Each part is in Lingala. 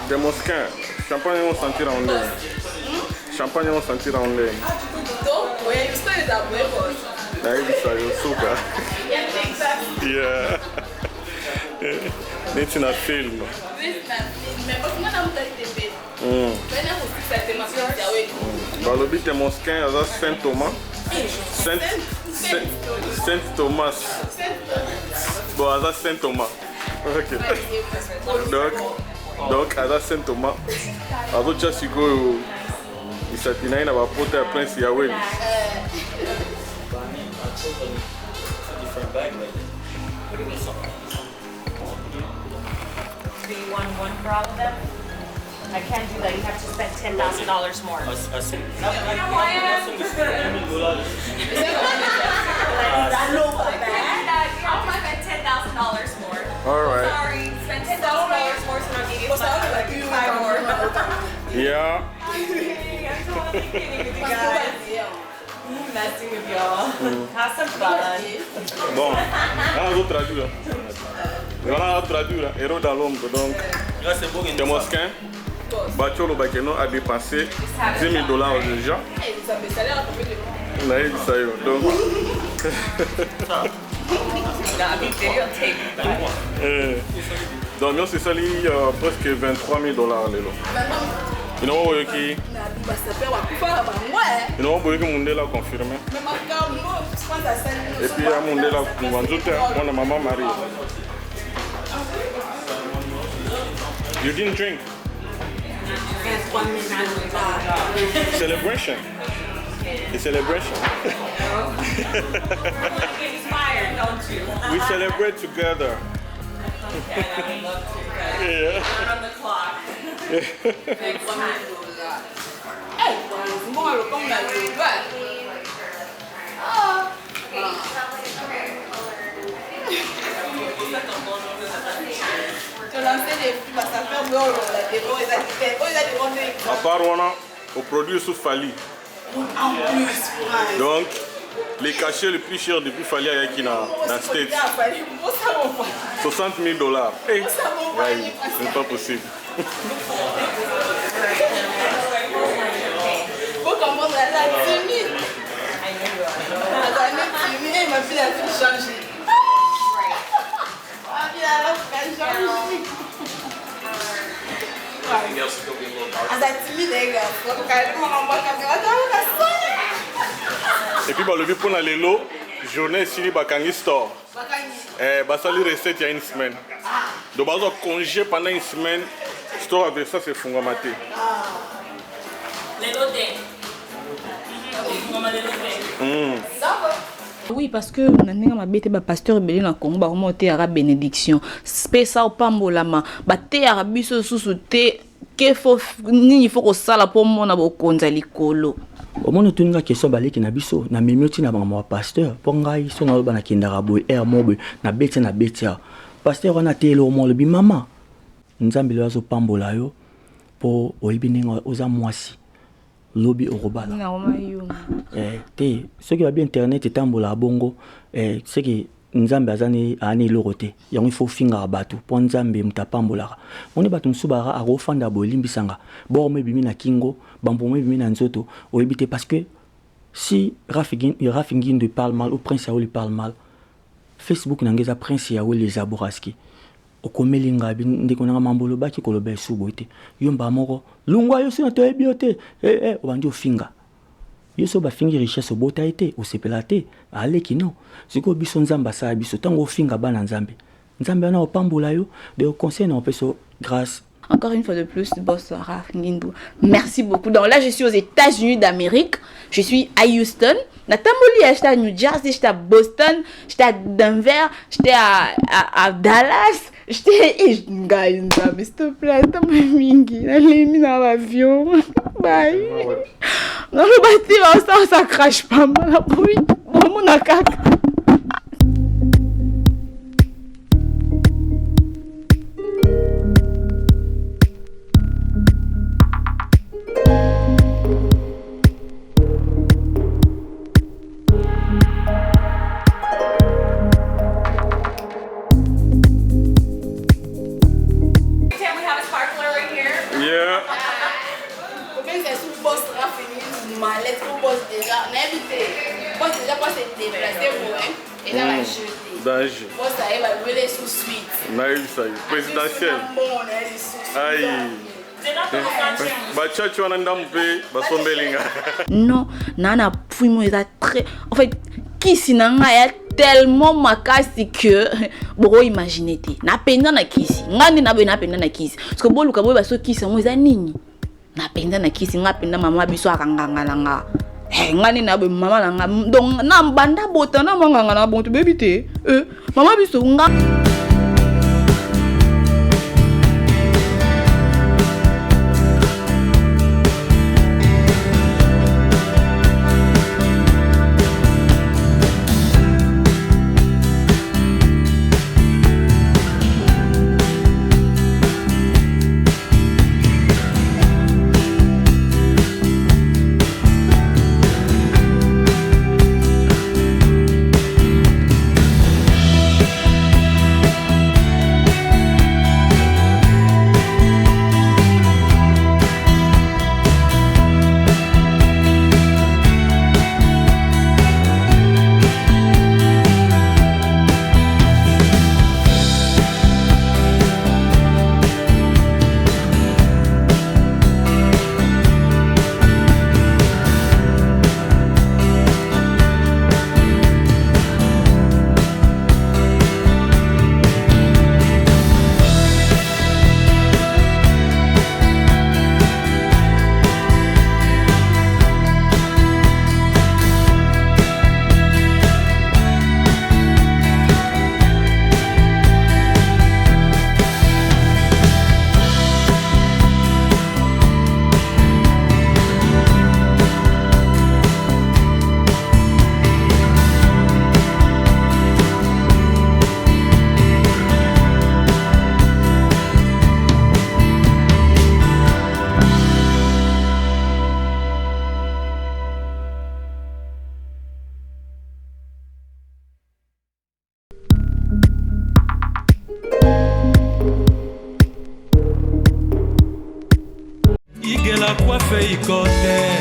Des mosquins. Champagne, on sentir en l'air. Champagne, on sentir en l'air. Aí ele saiu super. Yeah. Nem tinha filme. Balobi tem mosquin, as Saint Thomas. Saint Thomas. Bon, as Saint Thomas. Ok. Donc, as Saint Thomas. As autres just go. Il s'attendait à la porte à Prince Yahweh. Different bag, like what do you mean? Do you want one for all of them? I can't do that. You have to spend $10,000 more. $10,000 more. All right. Sorry, spend $10,000 more, so I'll give you five more. Yeah. I'm totally kidding with you guys. Messing with y'all. Have some fun. Bon, là on va traduire. Voilà, on va traduire. Héros dans l'ombre. Donc, des mosquins. Bacholo Bakeno a dépensé $10,000 déjà. Là, il dit ça. Donc, donc, c'est ça, il y a presque $23,000. You know what you know what you confirmé. Et puis à Mundela on a maman Marie. You didn't drink. Celebration. A celebration. Inspired, don't you? We celebrate together. Okay, I would love to. Yeah. Not on the clock. Next time. À part on produit sous Fali. Donc, les cachets les plus chers depuis Fali à Yakina dans le States. $60,000. Hey. Ouais, c'est pas possible. Faut comprendre la timide. Ma fille a tout changé. Ma fille a changé. Et puis bah, le but pour les lots, journée ici, Bakangi Store. Bah, ça lui recette il y a une semaine. Donc, bah, congé pendant une semaine, store avec ça, c'est Fungamaté. Oui, parce que nanga mabete ba pasteur belé na Congo ba remonter à bénédiction. Spécial pambolama, ba te arabiso susu te que faut ni faut ko sala pour mona bo konza likolo. Au moins tu n'as question balé na biso na memioti na ba pasteur pour ngai so na ba na kindara boy air mobe na bete na betia. Pasteur on a te lo mo le bi mama. Nzambi lo azo pambola yo po oyibininga oza mwasi. Lobby au robot là. Ce qui va bien internet est tambola bongo. Ce qui nzambe azani ani lorote. Il faut finga batu. Pour nzambe mutapambola. On est batu msubara a rofanda bolimbisanga. Bon me bimi na kingo, bambo me bimi na nzoto. Oibite parce que si Rafingin de parle mal ou Prince Yaouli parle mal, Facebook n'angeza Prince Yaouli les aboraski. Okomelinga ndeko na mambolo baki koloba suboite yomba moko lungwa yo sina to ebiote obandi ofinga yeso ba fingi richesse bota ete osepelate aleki no siko biso nzamba sa biso tango ofinga bana nzambe nzambe na opambola yo de conseil na opeso grâce. Encore une fois de plus, boss Raph Ngindou. Merci beaucoup. Donc là, je suis aux États-Unis d'Amérique. Je suis à Houston. Natamboli, j'étais à New Jersey, j'étais à Boston, j'étais à Denver, j'étais à Dallas. J'étais. Mais s'il te plaît, t'as pas mingi. Allez, mis dans l'avion. Bye. Dans le bâtiment, ça crache pas mal. Oui, mon caca. Yeah. Combien c'est sous boss sera fini, mallette, ou boss déjà, n'invité. Boss déjà, quand c'est déplacé, et là, va jeter. Danger. Boss, ça va louer les sous-suites. Naïf, ça y est. Présidentiel. Aïe. Bah, tu as un dame, bah, son belinga. Non, nana puimo est très. En fait, kisi nanga ya tellement makasi que boro imaginer te. Na penda na kisi. Ngani na be na penda na kisi. Parce que boluka boy ba so kisi mo eza nini? Na penda na kisi nga penda mama biso akanganga nanga. Ngani na be mama nanga. Donc na mbanda botana manganga na bontu baby te. Mama biso nga.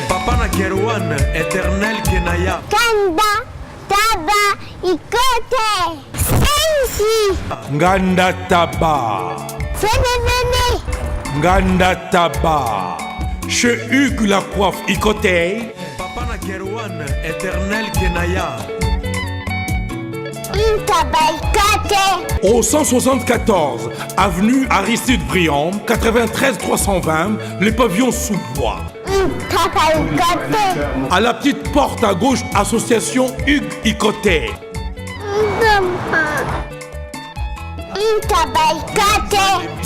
Papa na Kerwan, éternel Kenaya. Kanda, Taba, Ikote, Sensi. Nganda Taba. Fenenene. Nganda Taba. Chez Hugues la coiffe Ikote. Papa na Kerwan, éternel Kenaya. Au 174, avenue Aristide Briand, 93 320, les pavillons sous bois. À la petite porte à gauche, association Hugues Ikoté.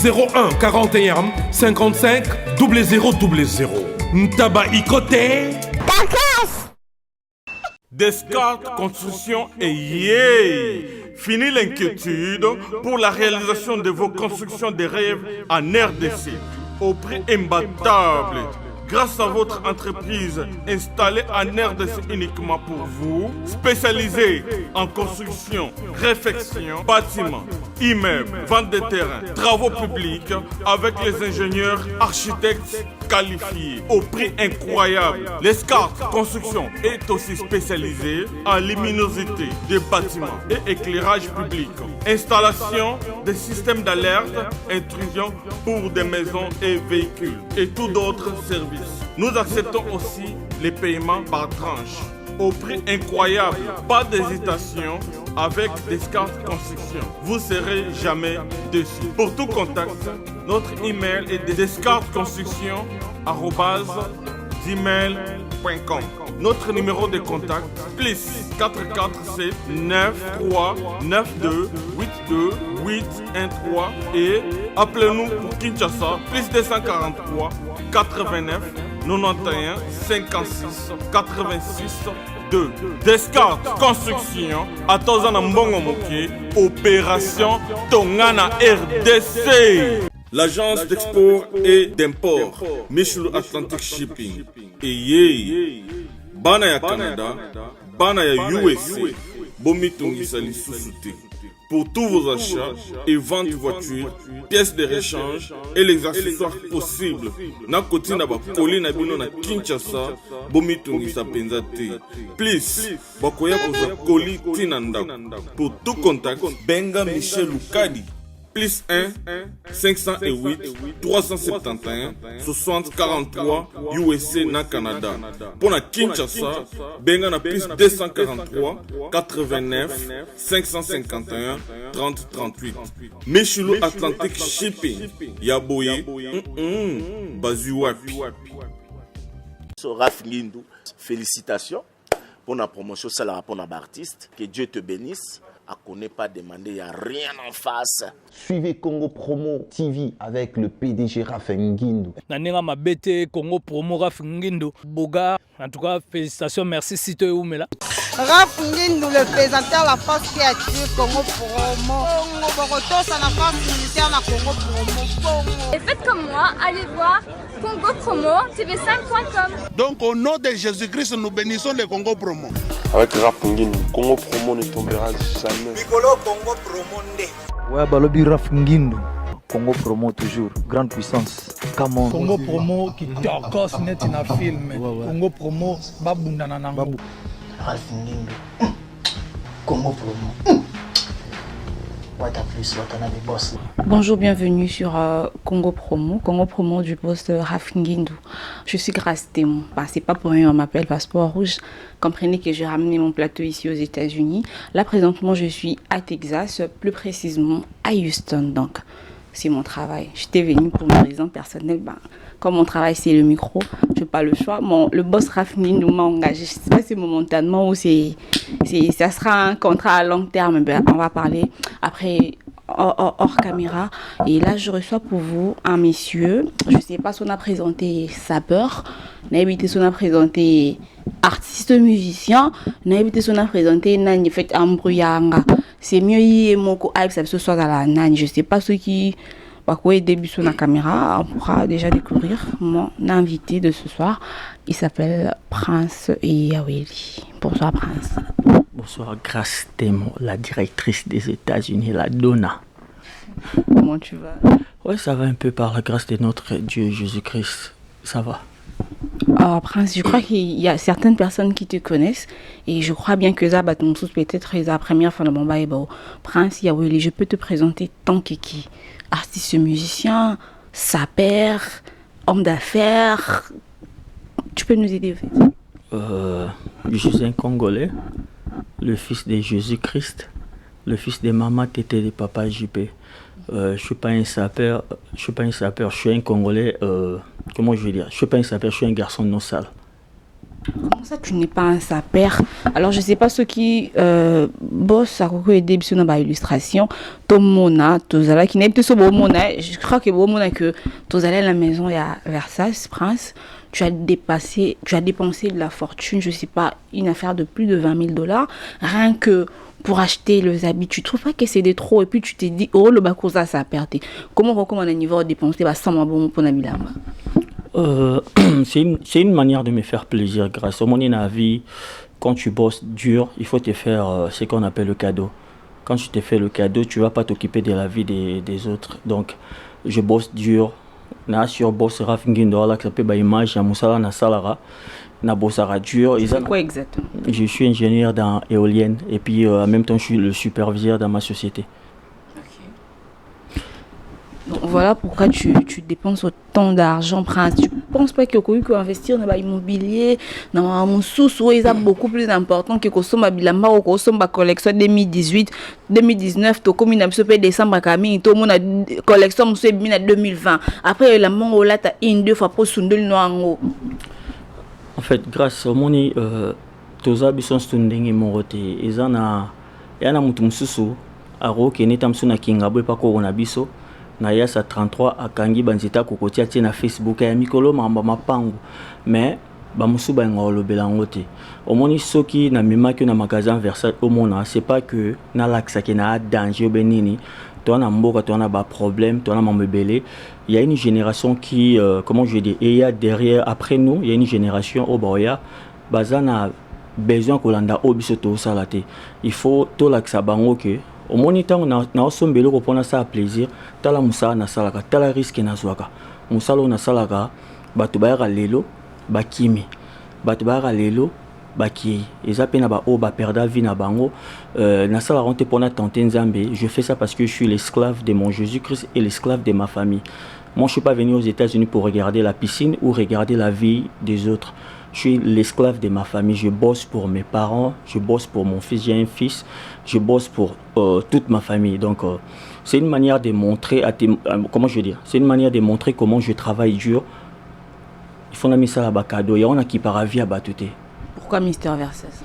01 41 55 0000. Ntaba Ikoté. Descartes Construction et yeah! Fini l'inquiétude pour la réalisation de vos constructions de rêves en RDC au prix imbattable. Grâce à votre entreprise installée en RDC uniquement pour vous, spécialisée en construction, réfection, bâtiments, immeubles, vente de terrains, travaux publics, avec les ingénieurs architectes qualifiés au prix incroyable. Descartes Construction est aussi spécialisée en luminosité des bâtiments et éclairage public, installation des systèmes d'alerte, intrusion pour des maisons et véhicules et tout d'autres services. Nous acceptons aussi les paiements par tranche au prix incroyable. Pas d'hésitation avec Descartes Construction. Vous ne serez jamais déçus. Pour tout contact, notre email est descartesconstruction@gmail.com. Notre numéro de contact plus 447 93 92 82 813 et appelez-nous pour Kinshasa plus 243 89 91 56 86 2. Descartes Construction à Tozana Mbongo Moké, opération Tongana RDC. L'agence d'export et d'import Michel Atlantic Shipping. Et yeah, Bana ya Canada, Bana ya USA, Bomi Tongisa li Susute. pour tous vos achats et ventes de voitures, pièces de rechange et les accessoires possibles. Na koti na ba koli na bino na Kinshasa, bomitungisa penza te. Please, bakoya kozwa koli tina ndako. Pour tout contact, benga Michel Lukadi. Plus 1 508 371 60 43 USA na Canada. Pour la Kinshasa, benga na plus 243 89 551 30 38. Michelo Atlantic Shipping. Yaboye. Bazuwapi. Raph Ngindou, félicitations pour la promotion, c'est la rapport d'artiste. Que Dieu te bénisse. À connaît pas demander, il n'y a rien en face. Suivez Congo Promo TV avec le PDG Raph Ngindou. Nanenga Mabete, Congo Promo Raph Ngindou. Boga, en tout cas, félicitations, merci si tu es où, mais là. Raph Ngindou, le présentateur de la force créative Congo Promo. Congo Boroto, c'est la force militaire de Congo Promo. Et faites comme moi, allez voir Congo Promo, tv5.com. Donc au nom de Jésus-Christ, nous bénissons le Congo Promo. Avec Raph Ngindou, Congo Promo ne tombera jamais. Mikolo Congo Promo nde. Ouais, Balobi Raph Ngindou. Congo Promo toujours, grande puissance. Come on. Congo Promo qui torcos net in a film. Congo Promo, babundana nango. Raph Ngindou. Congo Promo. Bonjour, bienvenue sur Congo Promo du poste Raph Ngindou. Je suis Grâce Témoin. C'est pas pour rien, on m'appelle Passeport Rouge. Comprenez que j'ai ramené mon plateau ici aux États-Unis. Là, présentement, je suis à Texas, plus précisément à Houston. Donc, c'est mon travail. J'étais venue pour mes raisons personnelles. Comme mon travail, c'est le micro, je n'ai pas le choix. Le boss Raph Ngindou m'a engagé. Je ne sais pas si c'est momentanément ou ça sera un contrat à long terme. On va parler après hors caméra. Et là, je reçois pour vous un monsieur. Je ne sais pas si on a présenté sapeur. On a présenté artiste musicien. On a présenté Nani fait Ambruyanga. C'est mieux y moko hype ça ce soir à la Nani. Je ne sais pas ceux qui début sur la caméra, on pourra déjà découvrir mon invité de ce soir. Il s'appelle Prince Yaweli. Bonsoir Prince. Bonsoir Grâce Témoin, la directrice des États-Unis, la Donna. Comment tu vas? Oui, ça va un peu par la grâce de notre Dieu Jésus-Christ. Ça va. Prince, je crois qu'il y a certaines personnes qui te connaissent et je crois bien que ça va ton sous peut-être la première fois dans mon bail. Prince Yaweli, je peux te présenter tant que qui? Artiste musicien, sapeur, homme d'affaires. Tu peux nous aider en fait? Je suis un Congolais, le fils de Jésus-Christ, le fils de Maman Tété de Papa JP. Je suis pas un sapeur, je suis un Congolais. Comment je vais dire? Je suis pas un sapeur, je suis un garçon non sale. Comment ça, tu n'es pas un sapeur? Alors, je ne sais pas ceux qui bossent à côté des dans la illustration. Tomona, Tozala, qui n'est pas sur Bomona. Je crois que Bomona, que Tozala à la maison, il y a Versailles, Prince. Tu as dépensé de la fortune, je ne sais pas, une affaire de plus de $20,000. Rien que pour acheter les habits. Tu ne trouves pas que c'est de trop? Et puis, tu t'es dit, oh, le Bakosa, ça a perdu. Comment on recommande un niveau de dépenser? Sans bon pour Nabilamba. C'est une manière de me faire plaisir grâce au monde la vie. Quand tu bosses dur, il faut te faire ce qu'on appelle le cadeau. Quand tu te fais le cadeau, tu ne vas pas t'occuper de la vie des autres. Donc, je bosse dur. Na sur boss Raph Ngindou ala que ça image à Moussala na Salara na bossara dur. C'est quoi exactement? Je suis ingénieur dans éolienne et puis en même temps je suis le superviseur dans ma société. Donc voilà pourquoi tu dépenses autant d'argent, Prince. Tu ne penses pas qu'il y a investir dans l'immobilier, dans mon sous-sous, c'est beaucoup plus important que Kosomba Bilamba ou Kosomba collection 2018, 2019, to comme une décembre Camille, tout le monde a collection 2020. Après la mango là t'as une deux fois pour sundel noango. En fait, grâce au moni toza bison stunding morote ezana yana mutu mususu aro keneta msuna kinga boy pa ko na biso. Na yasa 33 akangi banzita kokotia tie na Facebook ya mikolo mamba mapango mais bamusu ba ngolo belangote omoni soki na mimaki na magasin Versailles omona c'est pas que na laxa ki na danger benini toi na mboka toi na ba problème toi na mambelé il y a une génération qui comment je dis et il y a derrière après nous il y a une génération au boya bazana besoin kolanda obiso to salate il faut to laxa bango que au moniteur na sombelo ko pona ça plaisir tala musa na salaka tala risque na zwaka musalo na salaka batu bayaka lelo bakimi batu bayaka lelo baki eza pena ba o ba perda vie na bango na sala ronte pona tenter nzambe. Je fais ça parce que je suis l'esclave de mon Jésus-Christ et l'esclave de ma famille. Moi je suis pas venu aux États-Unis pour regarder la piscine ou regarder la vie des autres. Je suis l'esclave de ma famille. Je bosse pour mes parents, je bosse pour mon fils, j'ai un fils, je bosse pour toute ma famille. Donc c'est une manière de montrer comment je veux dire, c'est une manière de montrer comment je travaille dur. Il faut la ça là-bas cadeau, il y en a qui par vie à batouté. Pourquoi Mister Versace?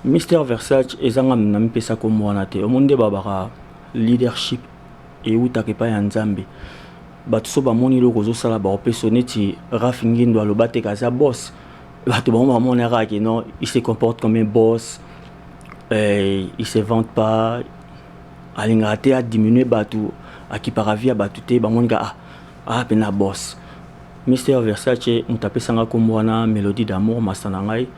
Mister Versace ezanga nami pesa ko mwana te. Omonde babaka leadership et utake pa ya nzambe. Batu so ba moni loko zo sala ba opeso neti Raf Ngindo alobate kaza boss. Batu ba mona ra que non, il se comporte comme un boss. Il se vante pas. Alingate a diminuer batu akiparavia batute ba monga pena boss. Mister Versace mutapesanga ko mwana Mélodie d'amour masanangai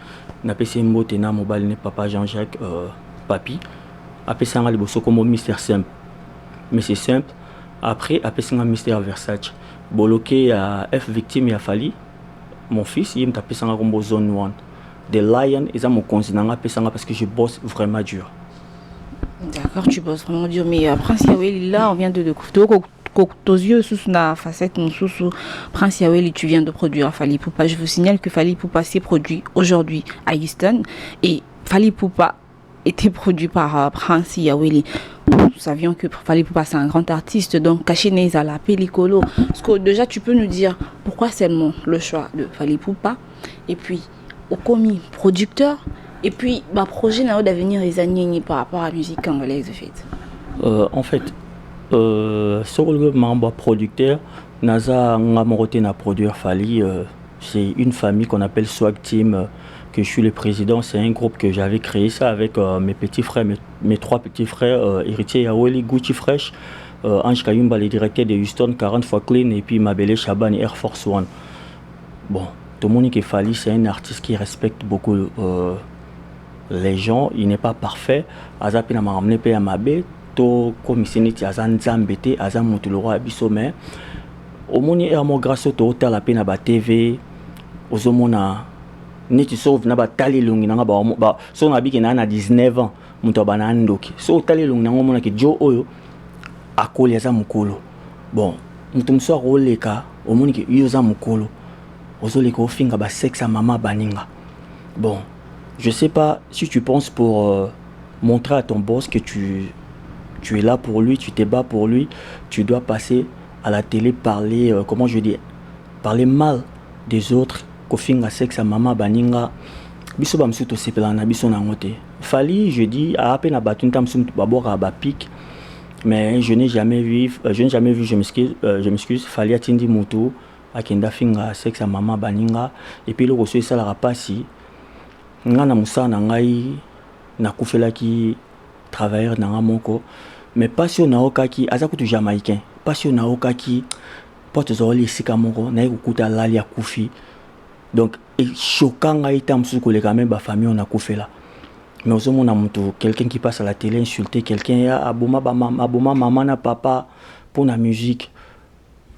na pesi mbote na mobile ne papa Jean-Jacques papi apesanga liboso comme Mister Simple. Mais c'est simple. Après apesanga Mister Versace bloqué à F victime ya Fali mon fils il mutapesanga comme zone 1 The Lion et ça mon consinanga pesanga parce que je bosse vraiment dur. D'accord, tu bosses vraiment dur, mais Prince Yaweli là on vient de découvrir tos yeux sous la facette sous Prince Yaweli, tu viens de produire Fally Ipupa. Je vous signale que Fally Ipupa s'est produit aujourd'hui à Houston et Fally Ipupa était produit par Prince Yaweli. Nous savions que Fally Ipupa c'est un grand artiste, donc caché à la pellicolo. Parce que déjà tu peux nous dire pourquoi seulement le choix de Fally Ipupa et puis au commis producteur et puis projet d'avenir les par rapport à la musique anglaise en fait Sokol membre producteur Naza Ngamorote na produire Fally, c'est une famille qu'on appelle Swag Team que je suis le président. C'est un groupe que j'avais créé ça avec mes petits frères, mes trois petits frères, Héritier Yaweli, Gucci Fresh, Ange Kayumba, le directeur de Houston, 40 fois Clean et puis Mabele Chaban et Air Force One. Bon, tout le monde qui Fally, c'est un artiste qui respecte beaucoup les gens. Il n'est pas parfait. Azapina m'a ramené à Mabé. Comme si azan zambete azan mutuloro abiso mais au moni ermo grâce au hôtel la peine à TV aux homona neti sauve na ba tali lungi na ba so na biki na 19 ans muto bana ndoki so tali lungi na ngomona ki jo oyo akoli azan mukolo bon muto mso roleka au moni ki yo za mukolo ozoleka ofinga ba sexe mama baninga. Bon, je sais pas si tu penses pour montrer à ton boss que tu es là pour lui, tu te bats pour lui, tu dois passer à la télé, parler, comment je dis, parler mal des autres, kofinga sexe maman baninga, biso bamsuto sepelana biso na ngote. Fally, je dis, a peine abattu tam sum babora abapic, mais je n'ai jamais vu, je m'excuse, Fally atindi mutu, akenda finga sexe maman baninga, et puis le reçu ça la rapasi, nga na musa na ngai na kufelaki travailleur na moko. Mais passion na okaki azakutu jamaïcain passion na okaki porte zoli sika moko na ekukuta lali akufi donc choquant itam suko le quand même ba famille on a kufela mais ozomona mutu quelqu'un qui passe à la télé insulter quelqu'un aboma maman na papa pour la musique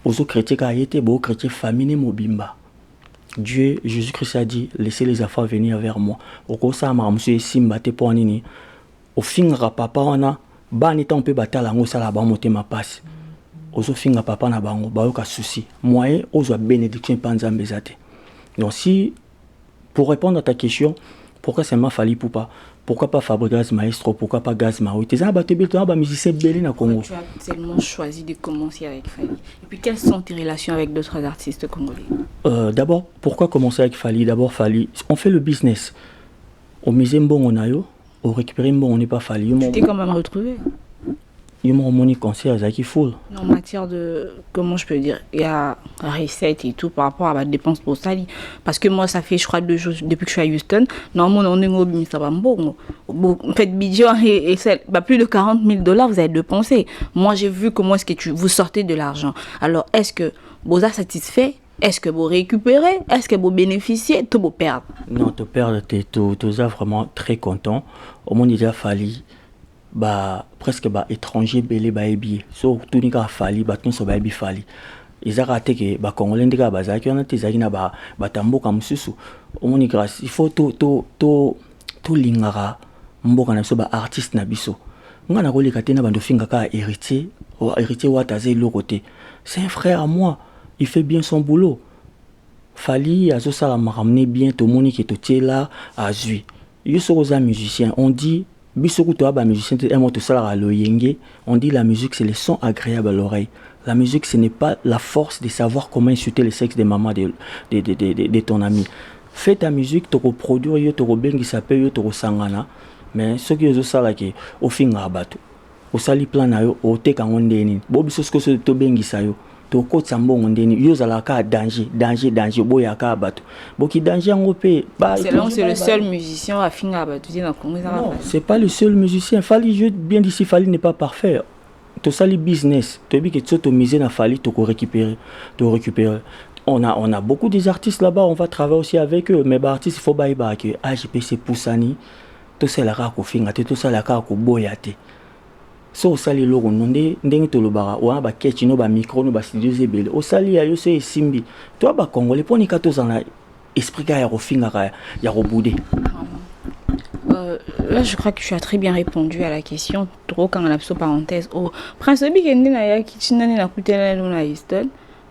ozo chrétien ka été beau chrétien famille mobimba. Dieu Jésus-Christ a dit laissez les affaires venir vers moi okosa ma monsieur simba te pour nini au fingra papa ona bani tant pe batala ngo sala ba motema passe ozo finga papa na bango ba yoka souci moyen ozo bénédiction panza mbezate. Donc si pour répondre à ta question pourquoi c'est ma Fally Ipupa, pourquoi pas Fabregas Maestro, pourquoi pas Gaz Maui, tes abatebel ba musicien belé na Congo. Tu as tellement choisi de commencer avec Fally. Et puis quelles sont tes relations avec d'autres artistes congolais? D'abord pourquoi commencer avec Fally? D'abord Fally, on fait le business. Au musée Mbongo nayo au récupérer bon on n'est pas Fally. Tu t'es quand même retrouvé. Il m'a remonté concert à qui full. En matière de comment je peux dire, il y a recette et tout par rapport à ma dépense pour Sali. Parce que moi ça fait je crois 2 jours depuis que je suis à Houston. Normalement on est au ça va bon. En fait budget et plus de $40,000 vous avez dépensé. Moi j'ai vu comment est-ce que vous sortez de l'argent. Alors est-ce que vous êtes satisfait? Est-ce que vous récupérez? Est-ce que vous bénéficiez? Tout vous perdre? Non, tu perds, tu es vraiment très content. Au moins, il a fallu presque étranger belé baebi so tunika fali batun so baebi fali ezaka te ke ba congolais ndika bazaki wana te zaki na batamboka mususu omoni grâce il faut to lingara mboka na biso ba artiste na biso nga na koleka te na bando fingaka héritier wataze loko te c'est un frère à moi il fait bien son boulot fali azosala ramener bien to moni ke to tiela azui yo so oza musicien on dit biso to ba musicien te emo to sala lo yenge on dit la musique c'est le son agréable à l'oreille. La musique, ce n'est pas la force de savoir comment insulter le sexe des mamans de ton ami. Fais ta musique, tu reproduis, tu rebengi s'appelle, tu resangana. Mais ce qui est ça là qui au fin abatu. Au sali plan na yo, au te kangondeni. Bobi ce que tu bengi sa yo. Tu ko tsambo ngondeni. Yo zalaka danger, boya ka abatu. Boki danger ngopé. C'est le seul musicien à fin abatu dans Congo. Non, c'est pas le seul musicien. Fali je bien d'ici Fali n'est pas parfait. To sali business, tu dis que tu te miser na Fali, tu récupérer. On a beaucoup des artistes là-bas, on va travailler aussi avec eux, mais les artistes il faut baïba que AGPC Poussani, tout ça la ka ko finga, tout ça la ka ko boyate. So sali logo ndenge to lobara, wa ba ketchi no ba micro no ba studio zebele. O sali ya yo se simbi. Toi ba congolais poni ka to zana esprit ka ya ko finga ka ya ko bouder. Là, je crois que tu as très bien répondu à la question. Trop quand on a parenthèse. Oh, Prince Obi kendi na ya kitchen na kutela na Houston.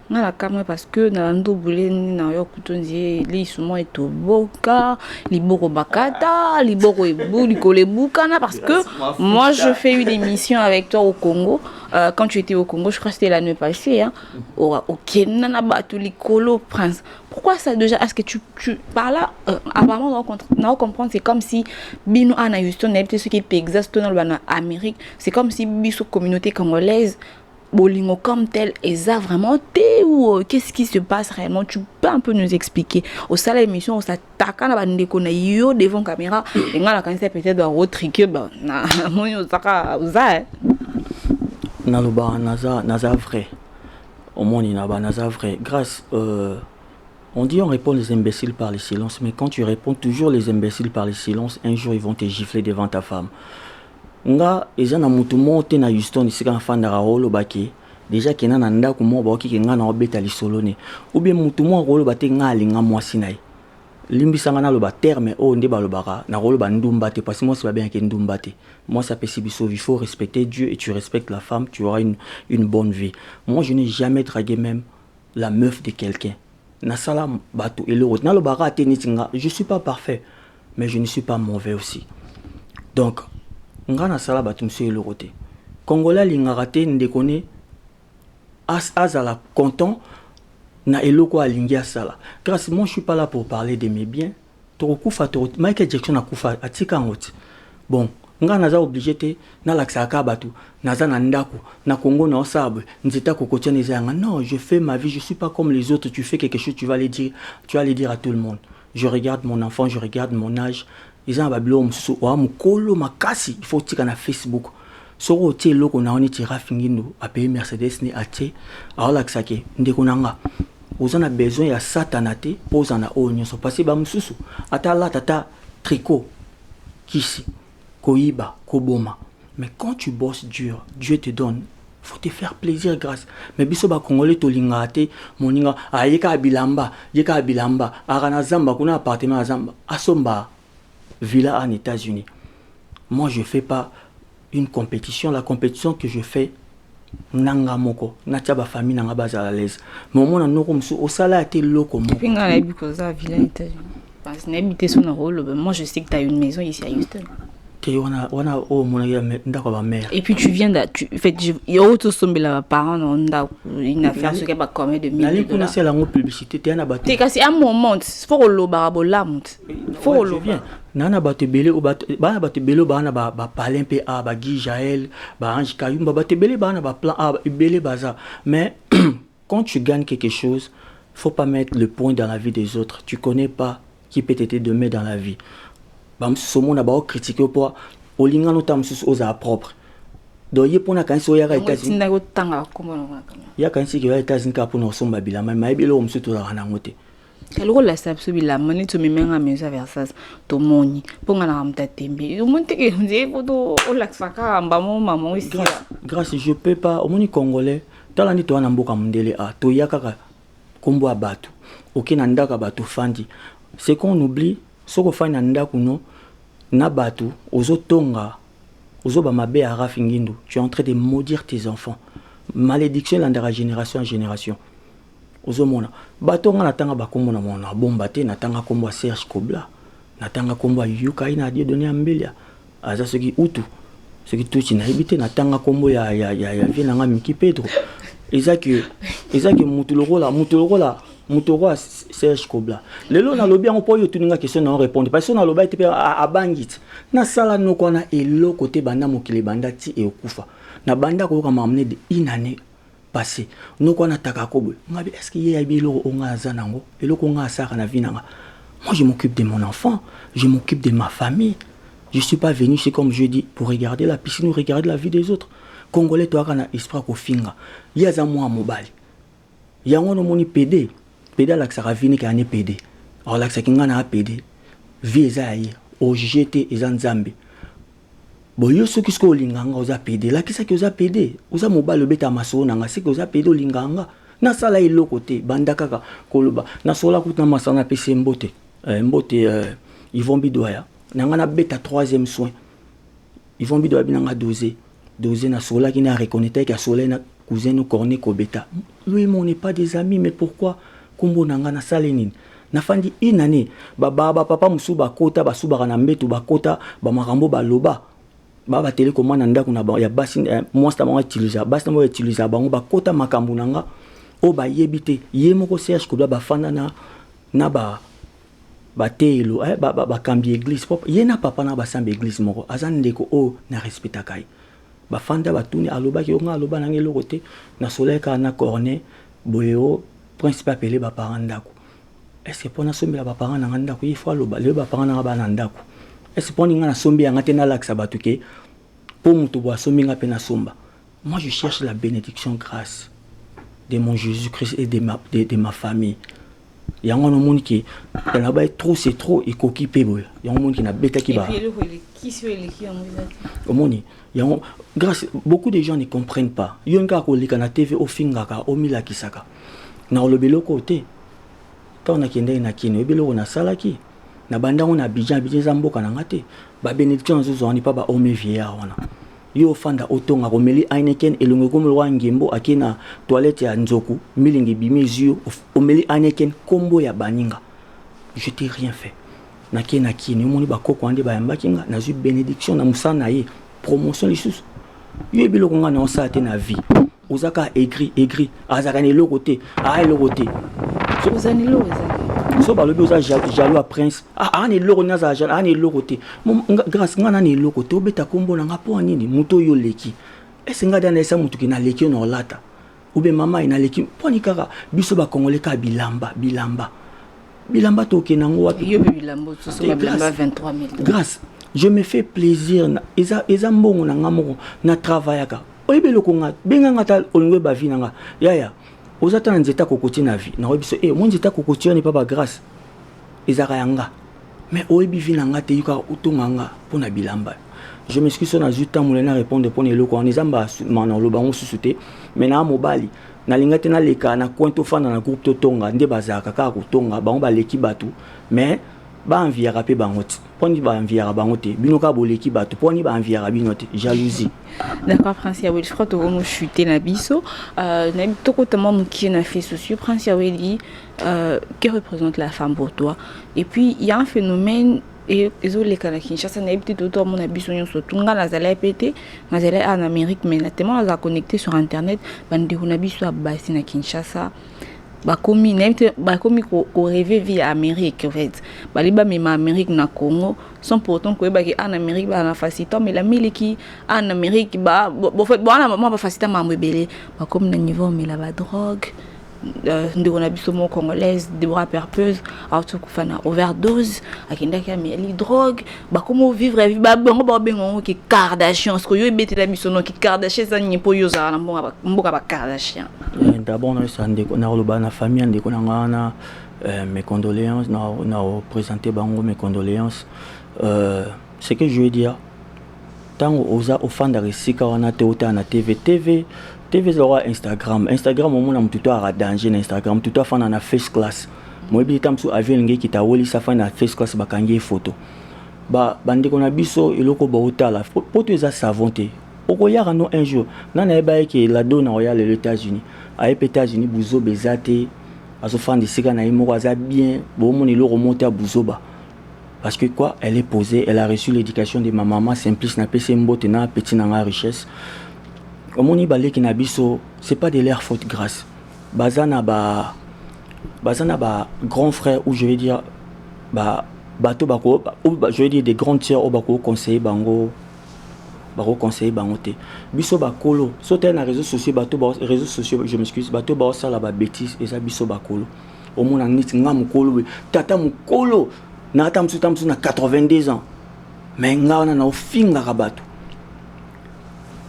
Na la camera parce que na ndo boulé na yo kutonzi li souvent et boka, liboko bakata, liboko ebu, likolebuka na parce que moi je fais une émission avec toi au Congo. Quand tu étais au Congo, je crois que c'était l'année passée, hein. Au Kenya na batu likolo Prince. Pourquoi ça déjà? Est-ce que tu par là apparemment on comprend c'est comme si bino ana Houston n'était ce qui est exact dans l'Amérique, c'est comme si biso communauté congolaise bolingo comme tel eza vraiment té ou qu'est-ce qui se passe réellement? Tu peux un peu nous expliquer? Au salle émission on s'attaque na bandeko na yo devant caméra et nga la kanisa peut-être doit retriquer ba na monyo saka uza na loba naza vrai au monde na ba naza vrai grâce on dit on répond les imbéciles par le silence, mais quand tu réponds toujours les imbéciles par le silence, un jour ils vont te gifler devant ta femme. Nga eza na mutu monte na Houston isika fanda rolo baki déjà kena na ndako mo ba ki nga na obeta lisolo ne ou bien mutu mo rolo bate nga linga mwasi nai limbisa nga na lo ba terme o nde ba lo baka na rolo ba ndumba te parce que moi c'est pas bien que ndumba te moi ça peut sibiso il faut respecter Dieu et tu respectes la femme, tu auras une bonne vie. Moi je n'ai jamais dragué même la meuf de quelqu'un na sala bato et le na lo baka te nitinga je suis pas parfait mais je ne suis pas mauvais aussi. Donc ngana sala batumse le roté congolais lingaraté ndekone azala content na eloko alingia sala grâce moi je suis pas là pour parler de mes biens tokufa to Michael Jackson akufa atika ngoti bon ngana za obligé te na laksaka batu naza na ndako na Congo na osabwe nzita kokotia nezanga non je fais ma vie je suis pas comme les autres tu fais quelque chose tu vas le dire à tout le monde je regarde mon enfant je regarde mon âge. Ils ont babilo mususu wa mukolo makasi il faut tika na Facebook soko tie loko na oni tira fingindo ape Mercedes ni atie ala ksake ndeko nanga ozana besoin ya satanate poza na onyo so passer ba mususu ata la tata tricot kisi koiba koboma mais quand tu bosses dur Dieu te donne faut te faire plaisir grâce mais biso ba congolais to lingate moninga ayeka bilamba yeka bilamba arana zamba kuna appartement zamba asomba villa en États-Unis. Moi, je ne fais pas une compétition. La compétition que je fais, nanga moko, nataba famille nanga baza à l'aise. Mais au moins, nous au salaire été loco. Puis on a because à villa en États-Unis. Parce que n'habiter son rôle. Moi, je sais que tu as une maison ici à Houston. Et puis tu viens de il y a autre somme là parents on a une affaire ce qui va combien de milliers de dollars. C'est la publicité tu as c'est kasi un moment faut le barabola monte faut le bien nana batebele o bana batebele bana ba parler un peu à ba Guy Jaël ba Ange Kayumba batebele bana ba plan a belé baza mais quand tu gagnes quelque chose faut pas mettre le point dans la vie des autres tu connais pas qui peut t'aider demain dans la vie. Bam ce monde ba critiquer pour olinga no tam sus oza propre do ye pona kan so ya ga États-Unis nda go tanga ko mo ya kan si ke ya États-Unis ka pona somba bila mai belo msu to la na ngote kaloko la sabso bila mani to memenga menza versas to moni ponga na amta tembe o monte ke nze foto o la saka amba mo maman ici grâce je peux pas au moni congolais talandi to na mboka mundele a to yakaka kombo abatu okina ndaka batu fandi c'est qu'on oublie soko fanya ndaku no na batu ozotonga ozoba mabe a rafingindo tu es en train de maudire tes enfants malédiction de génération en génération ozomona batonga natanga bakombo na mona bomba te natanga kombo Serge Kobla natanga kombo Yuka ina die donner ambelia aza soki utu soki tuchi na ebite natanga kombo ya vinanga Miki Pedro ezaki mutolola Serge Kobla lelo na lobi yango po yo tuninga question na répondre parce que na loba ete a bangit na sala no kona elo côté banda mokile banda ti e okufa na banda ko kama amener de une année passé nous qu'on attaque à Kobo est-ce qu'il y a bilo onga zanango et lo konga sara na vinanga moi je m'occupe de mon enfant je m'occupe de ma famille je suis pas venu c'est comme je dis pour regarder la piscine ou regarder la vie des autres congolais toi kana esprit ko finga ya za moi mobali ya ngono moni PD la sara vini ka ne PD alors la kinga na PD vie za yi o GT ezanzambe boyo soki sko linganga oza PD la kisa ki oza PD oza mobile beta maso nanga seki oza PD linganga na sala iloko te banda kaka koloba na sola kutna masana pese mbote Yvon Bidoya nanga na beta 3e soin Yvon Bidoya binanga doser na sola qui na reconnaître que sola na cousin corné ko beta lui on n'est pas des amis mais pourquoi kombo nanga na salenine na fandi une année papa musuba kota basuba na mbetu bakota ba makambo baloba baba télécommande ndako na ya basi moi sta mo utiliser basi mo utiliser bango bakota makambo nanga o ba yebite yemoko Serge Kobla ba fanda na ba telo ba kambi église pop yena papa na ba sambe église moko azandeko o na respecta kai ba fanda ba tuni aloba ki onga aloba na ngelo côté na soleil ka na cornet boyo principal appelé ba parents ndako est-ce que pona sombi ba parents na ndako il faut aloba le ba parents na ba ndako est-ce que na sombi nga tena laksa batuke pour mutu bo sombi nga pena somba moi je cherche la bénédiction grâce de mon Jésus-Christ et de ma famille yango no moni ki na ba trop c'est trop et koki pebo yango moni ki na beta ki ba qui se le qui en moni yango grâce beaucoup de gens ne comprennent pas yonga ko lika na TV o fingaka o mila kisaka na olobelo côté tant na kende na kino ebelo na salaki na banda on a Abidjan za mboka na ngate ba bénédiction zo ni pa ba ome vieillard wana yo fanda otonga komeli Heineken elongo komolwa ngembo akina toilette ya nzoku milingi bimezio omeli Heineken kombo ya baninga je t'ai rien fait na kini moni ba koko ande ba yambakinga na zu bénédiction na musana ye promotion lisusu yo ebilo konga na osate na vie ozaka aigri azaka ne lokote lokote ozani lokote so balobi oza jaloux à prince ani loko naza ani lokote grâce ngana ni lokote obeta kombo na ngapo nini muto yo leki esenga dana esa mutu ki na leki no lata ube mama ina leki poni kaka biso ba congolais ka bilamba to kenango wapi yo bilamba so bilamba 23000 grâce je me fais plaisir eza mbongo na ngamoko na travaillaka oyebelo konga benga ngata olingwe ba vie nanga yaya ozata na nzeta kokoti na vie na oyebiso mo nzeta kokoti ni papa grâce ezaka yanga mais oyebi vie nanga te yuka utonganga pona bilamba je m'excuse na zuta mulena répondre pona eloko en ezamba mana lobango susute mais na mobali na linga te na leka na kwento fana na groupe totonga nde bazaka ka kotonga bango ba leki batu mais ba enviera pe bangoti poni ba enviera bangote binoka boleki batu poni ba enviera binote jalousie. D'accord Prince Yaweli, je crois que tu as chuté na biso na tokotement muki na fait sociaux Prince Yaweli que représente la femme pour toi et puis il y a un phénomène et les kana Kinshasa na habité tout mon abiso nyonso tunga na zala pété na zala en Amérique mais na tellement la connecté sur internet bande na biso a basi na Kinshasa bakomi ko rêver vie Amérique en fait baliba même Amérique na Congo sans pourtant ko ba ki en Amérique ba na facilité mais la miliki en Amérique ba fait bon la maman ba facilité mambo belé ba comme na niveau mais la ba drogue ndeko na biso mo congolaise Deborah Perpeuse auto kufana overdose akenda ki ameli drogue ba comment vivre ba bango ba bengo ki Kardashian ce que yo ebete la biso no ki Kardashian ça nyepo yo za na mboka ba Kardashian. D'abord na ça ndeko na loba na famille ndeko na ngana mes condoléances na présenter bango mes condoléances ce que je veux dire tant oza ofanda resika wana te ota na TV zora Instagram au monde am tuto a danger na Instagram tuto afana na face class moi bi tamsu avion nge kita woli sa fana na face class bakangi photo ba bandeko na biso eloko ba otala poto eza savonté okoyaka no un jour nana eba ke la dona royale les États-Unis a États-Unis buzo bezate azo fanda sika na imoko aza bien bo mon elo remonter à buzoba parce que quoi elle est posée elle a reçu l'éducation de ma maman Simplice na PC mbote na petit na richesse omoni baleki na biso c'est pas de leur faute grâce bazana ba grand frère ou je vais dire bato bako je vais dire des grands tiers au bako conseiller bango te biso bakolo sauter na réseaux sociaux je m'excuse bato ba sala ba bêtise eza biso bakolo omona niti nga mukolo tata mukolo na tamsu na 82 ans mais nga na ofinga rabato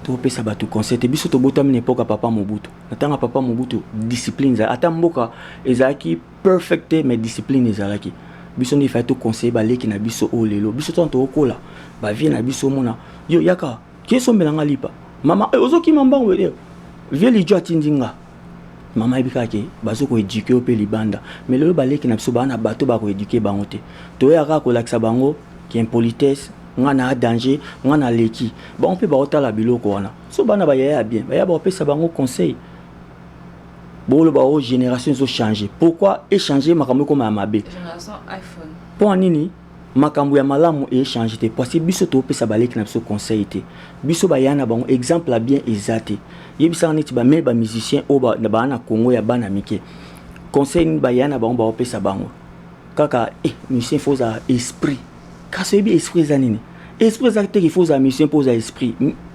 topesa bato conseil te biso tobotami na époque papa Mobutu natanga papa Mobutu discipline za ata mboka ezalaki perfect mais discipline ezalaki biso ndi fa to conseil baleki na biso o lelo biso to okola ba vie na biso mona yo yaka keso melanga lipa mama ozoki mambango we vie lijo atindinga mama ebika ke bazo ko éduquer au pe libanda mais lelo baleki na biso bana bato ba ko éduquer bango te to yaka ko laksa bango qui impolitesse ngana danger ngana leki ba on peut ba otala biloko wana so bana ba ya bien ba ya ba pesa bango conseil bolo ba o génération zo changer pourquoi échanger makambo comme amabe génération iPhone pour nini makambo ya malamu échanger te parce que biso to pesa baleki na biso conseil te biso ba yana bango exemple la bien ezate yebisa neti ba me ba musicien o ba na Congo ya bana mike conseil ni ba yana bango ba pesa bango kaka musicien faut za esprit kaso ebi esprit zanini esprit zakte il faut za mission poser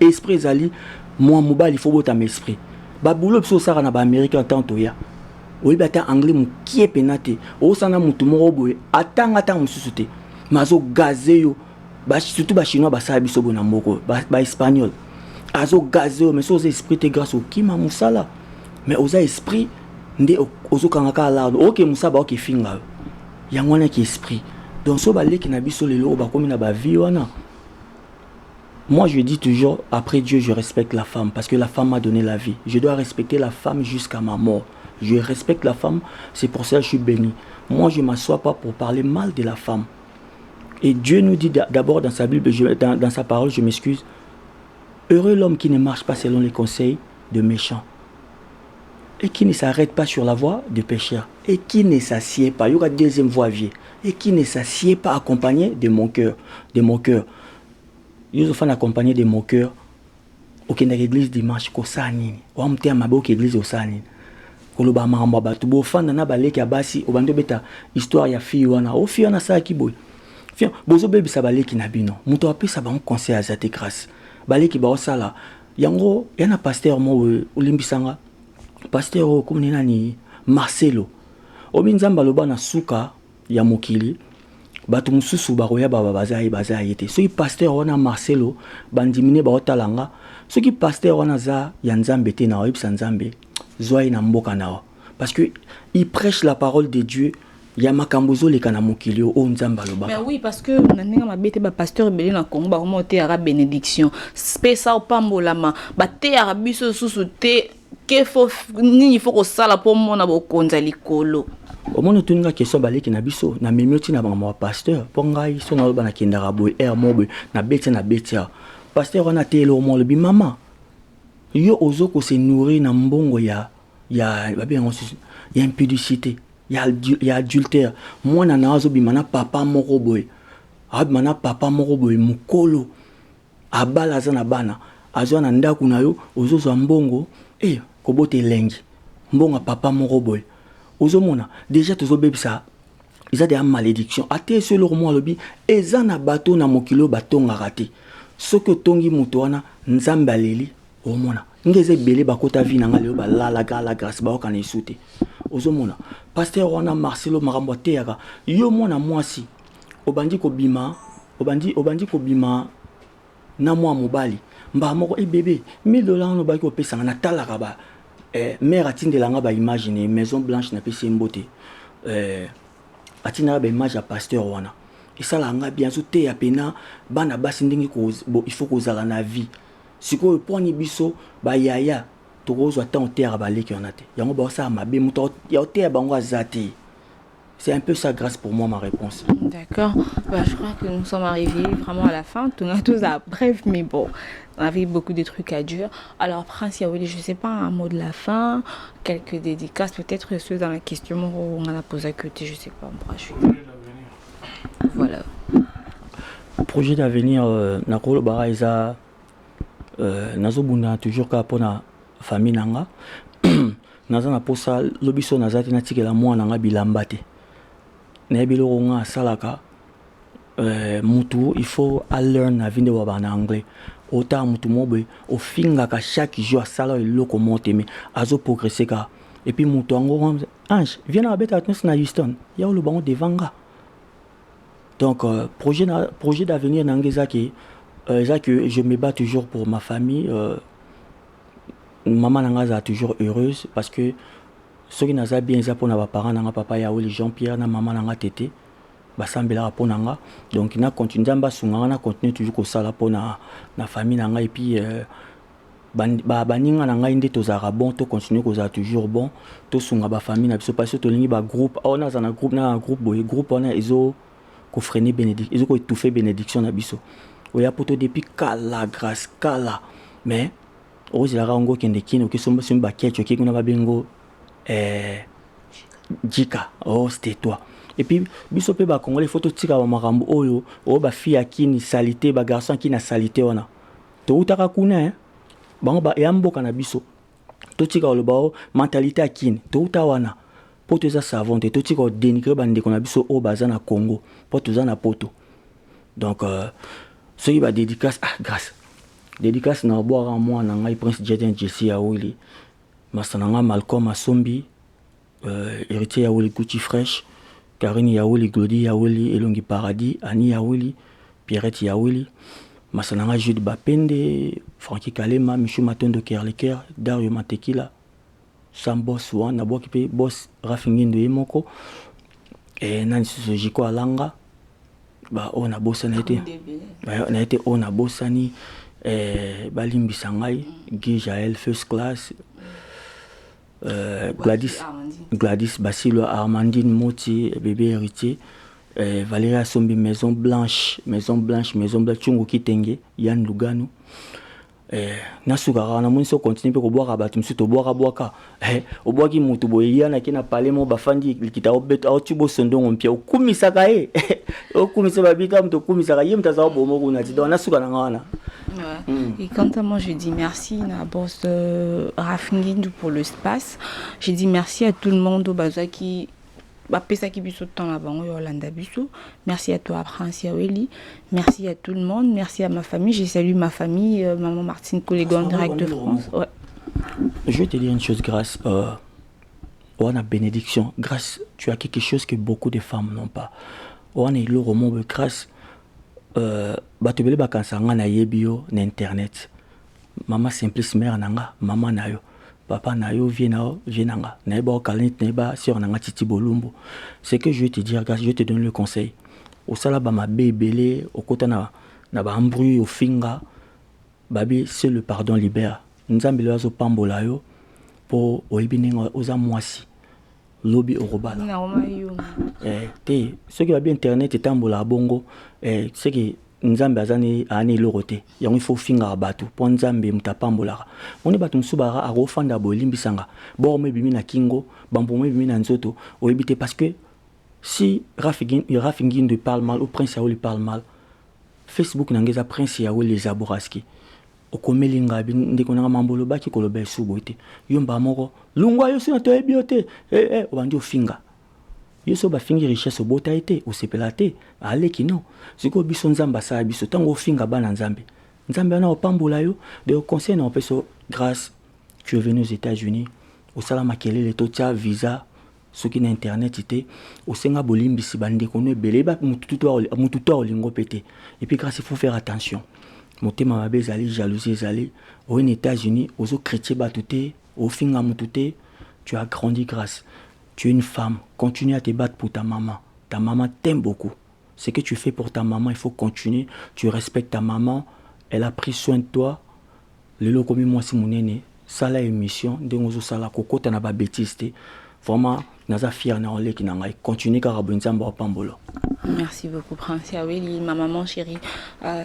esprit zali moi mobile il faut botam esprit ba boulot biso sara na ba américain tanto ya oyi bata anglais mu kie penate o sana mutu moko boye atanga mususu te mazo gazeyo ba surtout ba chinois ba sa biso bona moko ba espagnol azo gazeyo mais so esprit te grâce au kima musala mais oza esprit nde ozo kangaka la OK musaba OK finga yangwana ki esprit donc so baleki na biso lelo ba komi na ba vie wana. Moi je dis toujours après Dieu je respecte la femme parce que la femme m'a donné la vie. Je dois respecter la femme jusqu'à ma mort. Je respecte la femme, c'est pour ça que je suis béni. Moi je m'assois pas pour parler mal de la femme. Et Dieu nous dit d'abord dans sa Bible, dans sa parole, je m'excuse, heureux l'homme qui ne marche pas selon les conseils de méchants et qui ne s'arrête pas sur la voie de pécheurs et qui ne s'assied pas, il y aura deuxième voie vieille, et qui ne s'assied pas accompagné de mon cœur, Ils sont accompagné de mon cœur. Ok, dans l'église dimanche, ko sanini. Ou amte amabo ki église o sanini. Koloba mamba batu bo fanda na baleki abasi obando beta histoire ya fille wana. O fille wana sa ki boy. Fia bozo bebi sa baleki na bino. Muto apesa ba conseil azate grâce. Baleki ba osala. Yango yana pasteur mo olimbisanga. Pasteur o komuni nani Marcelo. Obi nzamba loba na suka ya mokili. Batu mususu baroya bazayi te. Soki pasteur wana Marcelo bandimine ba otalanga. Soki pasteur wana za ya nzambe te na oyebisa nzambe zoai na mboka na parce que il prêche la parole de Dieu. Ya makambozo le kana mokili o nzamba loba. Mais oui parce que nanenga mabete ba pasteur belé na Congo ba remonter ara bénédiction. Spécial pambolama ba te arabiso susu te que faut ni il faut ko sala pour mona bo konza likolo. Omono tuninga question baleki na biso na memioti na bango pasteur po ngai so na loba na kindara boy mobe na betia pasteur wana telo mo lobi mama yo ozoko se nourrir na mbongo ya babe yango ya impudicité ya adultère mwana na azo bimana papa moko boy abimana papa moko boy mukolo abala za na bana azo na ndaku na yo ozozo mbongo kobote lengi mbonga papa moko boy ozomona déjà tozo bebisa ils ont des malédictions ate sur le romo lobi ezana bato na mokilo batonga raté ce que tongi mutoana nzambe aleli omona ngeze belé bakota vi na ngale ba la grâce ba okana isute ozomona pasteur wana Marcelo makambo teyaka yo mwana mwasi obandi kobima na mwa mobali mba moko bébé $1000 no baki kopesanga na talaka ba mère atindelanga ba imagine Maison Blanche na pesi mbote atina ba image ya pasteur wana esalanga bien so te ya pena bana basi ndenge il faut kozala na vie sikoyo poni biso ba yaya tokozwa tant terre baleki on a te yango ba ça mabe muto ya te bango azati. C'est un peu ça grâce pour moi ma réponse. D'accord. Bah, je crois que nous sommes arrivés vraiment à la fin. Tout a tous à bref, mais bon, on avait beaucoup de trucs à dire. Alors Prince Yaouli, je sais pas, un mot de la fin, quelques dédicaces, peut-être ceux dans la question où on en a posé à côté, je sais pas. Moi, je suis... Voilà. Projet d'avenir, Nakolo Baraïza, Nazobuna toujours qu'à pona famille nanga. Nazana posa lobiso nazati na tikela mwa nanga bilambate. Nebilo ronga salaka mutu il faut learn à vinde wa bana anglais. Ota mutu mobe o finga ka chaque jour sala eloko moteme azo progresser ka. Et puis mutu ango Ange viens à beta atnos na Houston. Ya le bango devanga. Donc projet d'avenir nangeza que je me bats toujours pour ma famille. Maman nanga toujours heureuse parce que ceux qui n'ont bien ça pour nos parents nanga papa Yaouli Jean-Pierre na maman nanga tété basambela pour nanga donc na continue d'amba sunga na continue toujours ko sala pour na famille nanga et puis baninga nanga inde tozara bon to continue ko za toujours bon to sunga ba famille na biso parce que to lingi ba groupe on a un groupe boy groupe on a iso ko freiner bénédiction iso ko étouffer bénédiction na biso oya poto depuis kala grâce kala mais ozi la rango kende kino ki somba simba kecho ki kuna babengo Jika c'était toi et puis biso pe ba congolais photo tika wa makambo oyo o ba fille akini salité ba garçon qui na salité wana to utaka kuna bango ba yamboka na biso to tika lo bao mentalité akini to utawana poto za savon te to tika dénigrer ba ndeko na biso o baza na Congo poto za na poto donc ce qui va dédicace grâce dédicace na boire moi na ngai Prince Jeden Jesse Yaouli Masananga Malcolm Asombi héritier Yaouli Gucci Fresh Karine Yaouli Glody Yaouli Elongi Paradis Annie Yaouli Pierrette Yaouli Masananga Jude Bapende Frankie Kalema Michou Matondo Kerleker Dario Matekila Sam Boss Wan na boki boss Rafingindo Yemoko et Nancy Jiko Alanga ba on a bossa na été on a bossani Balimbi Sangai, Guy Jaël First Class, Gladys Basilo Armandine Moti, bébé héritier, Valéria Sombi Maison Blanche, Chungu Kitenge, Yann Lugano. Nasugara na monso continue ko boire abatu msuto boire boaka o boaki mutu boya na kina pale mo bafandi likita obeto au tubo sondongo mpia okumisaka o kumisa babika mto kumisaka yem taza bomo kuna ti donc nasugara ngana. Et quant à moi, je dis merci à boss Rafingindo pour l'espace. Je dis merci à tout le monde au Baza qui merci à toi Prince Yaouli, merci à tout le monde, merci à ma famille, j'ai salué ma famille, maman Martine Collegon direct de France. Ouais. Je vais te dire une chose grâce on a bénédiction, grâce tu as quelque chose que beaucoup de femmes n'ont pas. On est le roman grâce batubele bakansanga na yebio na internet. Maman Simplice mère nanga, maman nayo. Papa nayo vienanga naeba okalit naeba sur nanga titi bolumbo. C'est que je vais te dire grâce, je te donne le conseil. Au sala ba ma bébélé au kota na ba embrouille au finga babi c'est le pardon libère. Nzambe loazo pambola yo po oibinenga oza mwasi. Lobby orobala. Te ceux qui va bien internet et tambola bongo c'est que Nzambe azani ani lorote yango il faut finga batu po Nzambe mutapambola on batu msubara arofanda bolimbisanga bo mebimi na kingo bambo mebimi na nzoto oyebite parce que si Rafingindo parle mal ou Prince Yaouli parle mal Facebook nangeza Prince Yaouli les aboraski okomelinga ndeko na mambolo baki koloba subote yomba moko lungwa yo sina to ebiote obandi ofinga Yoso ba fingi richesse au bota été au sepelate ale kino siko biso nzamba sa biso tango finga bana nzambe na opambola yo de conseil na peso grâce tu es venu aux États-Unis au salama kelele totia visa ce qui est internet était au senga bolimbi si bande kono belé ba mututo olingo pété et puis grâce il faut faire attention motema mabe zali jalousie zali aux États-Unis aux chrétiens batuté au finga mututé tu as grandi grâce tu es une femme continue à te battre pour ta maman t'aime beaucoup ce que tu fais pour ta maman il faut continuer tu respectes ta maman elle a pris soin de toi le lokomi moi si monene sala émission dengozo sala kokota na ba bêtise vraiment naza fier na ole ki nanga continue karabonzamba wa pambolo. Merci beaucoup Prince Yaweli, ma maman chérie,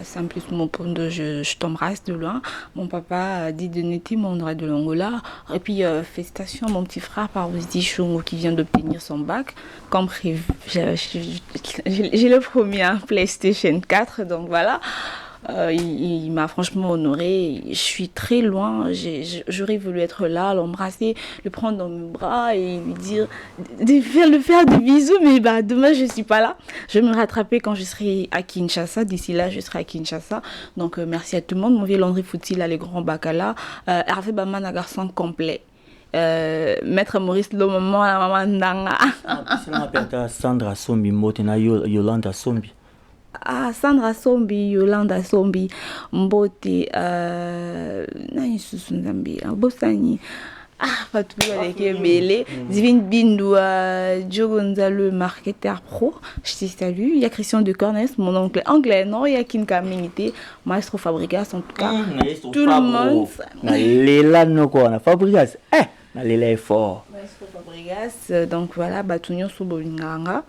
c'est en plus mon pondo, je t'embrasse de loin. Mon papa dit de Neti, mon droit de l'Angola. Et puis félicitations à mon petit frère Parvesti Chongo qui vient d'obtenir son bac. Comme prévu, j'ai le premier PlayStation 4, donc voilà. Il m'a franchement honoré. Je suis très loin. J'aurais voulu être là, l'embrasser, le prendre dans mes bras et lui dire, de faire des bisous. Mais bah, demain, je ne suis pas là. Je vais me rattraper quand je serai à Kinshasa. D'ici là, je serai à Kinshasa. Donc, merci à tout le monde. Mon vieux Landry Foutil, les grands Bakala. Hervé Baman, un garçon complet. Maître Maurice, le maman, la maman Ndanga. C'est la Sandra Sombi, Motena Yolanda Sombi. Ah, Sandra Sombi, Yolanda Sombi, Mbote, Nani Susunzambi, Bosani. Ah, pas tout avec Belé. Divine Bindou, Joe Gonzalo, marketeur pro. Je te salue. Il y a Christian de Cornes, mon oncle anglais. Non, il y a Kinka Minité, Maestro Fabrigas, en tout cas. Tout le monde. Léla, non, quoi, Fabrigas. Léla est fort. Maestro Fabrigas, donc voilà, Batunion sous Bolinganga.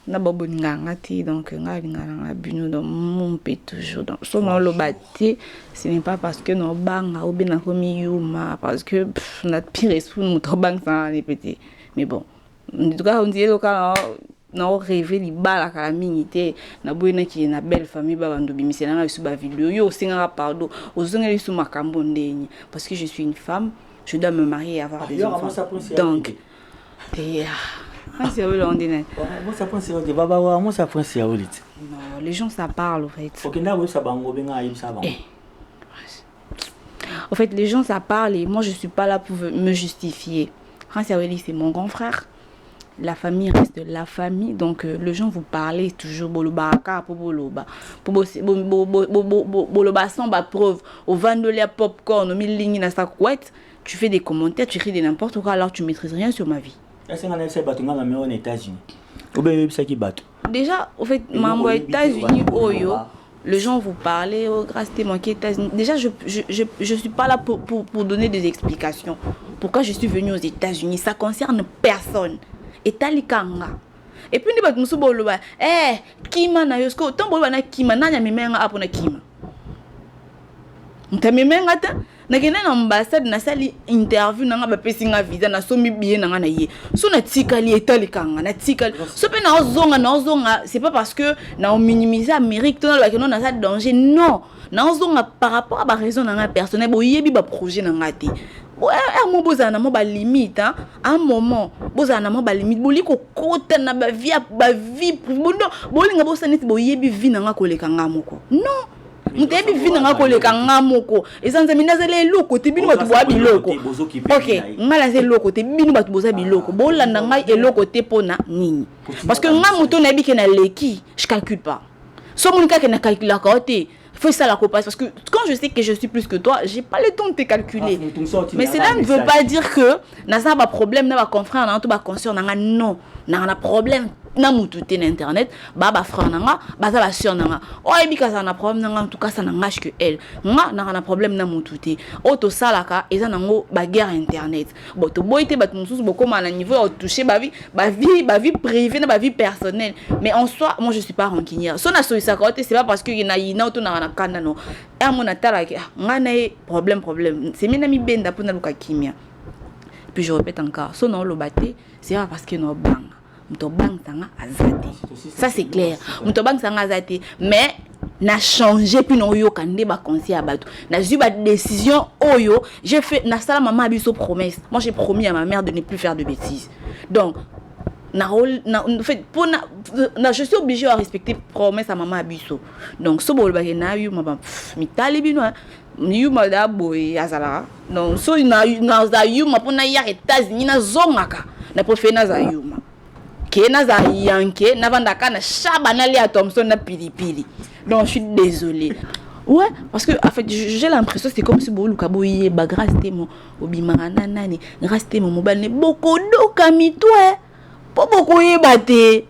Na bobo nganga ti donc nganga bino dans mon pays toujours dans son le bâti ce n'est pas parce que nos banga ou bien komi yuma parce que notre pire sous notre banque ça les petits mais bon en tout cas on dit local na rêver li bala kala minité na boyena ki na belle famille ba bandu bimisena na su ba vidéo yo singa pardon ozongeli su makambo ndenyi parce que je suis une femme je dois me marier et avoir des enfants donc et non, les gens ça parle en fait. En fait, les gens ça parle et moi je suis pas là pour me justifier. C'est mon grand frère. La famille reste la famille, donc les gens vous parlez toujours bolobaka pour boloba. Pour boloba sans preuve. Au vandolia popcorn, au mille lignes na sa couette, tu fais des commentaires, tu ris de n'importe quoi alors tu maîtrises rien sur ma vie. Déjà, au fait, maman aux États-Unis, les gens vous parlent, grâce à moi qui États-Unis. Déjà, je suis pas là pour donner des explications. Pourquoi je suis venue aux États-Unis, ça concerne personne. Et talikanga. Et puis, nous avons dit, Kima na yosko, tant que na Kima, na nyamimenga apona Kima. Ntamimenga ta. Na kena na ambassade na sali interview na nga ba pesinga visa na somi bien na nga na ye so na tikali etali kanga na tikali so pe na ozonga c'est pas parce que na on minimiser Amérique to na ba kena na ça danger non na ozonga par rapport à ba raison na nga personnel bo yebi ba projet na nga te mo bozana mo ba limite hein un moment bozana mo ba limite boli ko kota na ba vie bondo bolinga bosana ti bo yebi vie na nga koleka nga moko non Mtebi vina ngako le kangamoko ezanza minazele loko te binu batu boa biloko OK ngala ze loko te binu batu boza biloko bolanda ngai eloko te pona nini parce que nga moto na bike na leki je calcule pas so monika ke na calcula ka te faut ça la copasse parce que quand je sais que je suis plus que toi j'ai pas le temps de te calculer mais cela ne veut pas dire que na ça ba problème na ba confrère na to ba conscient na non na problème na mututé na internet ba frère nanga ba za ba sœur nanga ebika ça na problème nanga en tout cas ça n'engage que elle nga na problème na mututé auto salaka eza nango ba guerre internet bon to boité ba mususu bokoma na niveau au toucher ba vie privée na ba vie personnelle mais en soi moi je suis pas rancunière so na so ça côté c'est pas parce que ina auto na kanda non et mon atala nga na problème c'est mina mi benda pour na luka kimia puis je répète encore so na lo baté c'est pas parce que no bang Mutobang sanga azate. Ça c'est clair. Mutobang sanga azate. Mais n'a changé puis non yo kande ba conseil abatu. N'a eu ba décision oyo. J'ai fait na sala maman abiso promesse. Moi j'ai promis à ma mère de ne plus faire de bêtises. Donc en fait pour je suis obligée à respecter promesse à maman abiso. Donc so bol ba na yu mama mi talibino yu mada boy azala. Donc so na za yu ma pona ya États-Unis na zongaka. na préféré naza yuma ke naza yanke na vandaka na shaba na lia Thompson na pilipili. Donc je suis désolée. Ouais, parce que en fait j'ai l'impression c'est comme si boluka boye ba grâce témo obimana nani grâce témo mobile ne boko doka mitwe po boko yebate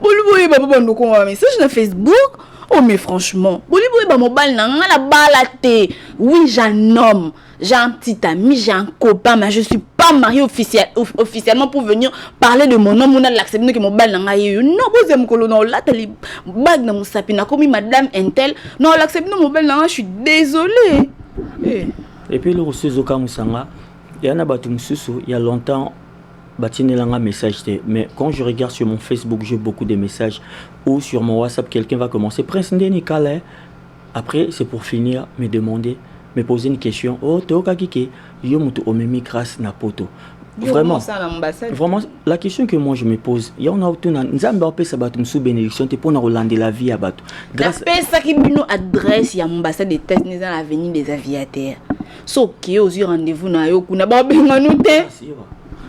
bolu boye ba ndoko wa message na Facebook. Oh mais franchement bolu boye ba mobile na ngala balate. Oui, j'ai un homme, j'ai un petit ami, j'ai un copain, mais je suis pas mariée officiellement pour venir parler de mon homme. On a l'accepté que mon bal n'a eu. Non, vous aimez que l'on là, t'as les bagues dans mon sapin, comme madame Intel. Non, l'accepté mon bal n'a, je suis désolée. Et puis le reçu Zoka Moussanga, il y en a battu il y a longtemps. Un message, mais quand je regarde sur mon Facebook, j'ai beaucoup de messages ou sur mon WhatsApp, quelqu'un va commencer Prince Ndeni Kale. Après, c'est pour finir, me demander, me poser une question. Oh, Théoka Kike, yo mutu omemi grâce na poto. Vraiment, la question que moi je me pose, il y a un autre nzambe opé sabatum sous bénédiction te pour Rolande la vie à bateau. Grâce à ça qui bino adresse ya ambassade des tests dans l'avenir des aviateurs. So qui aux rendez-vous na yo kuna ba benga nous te.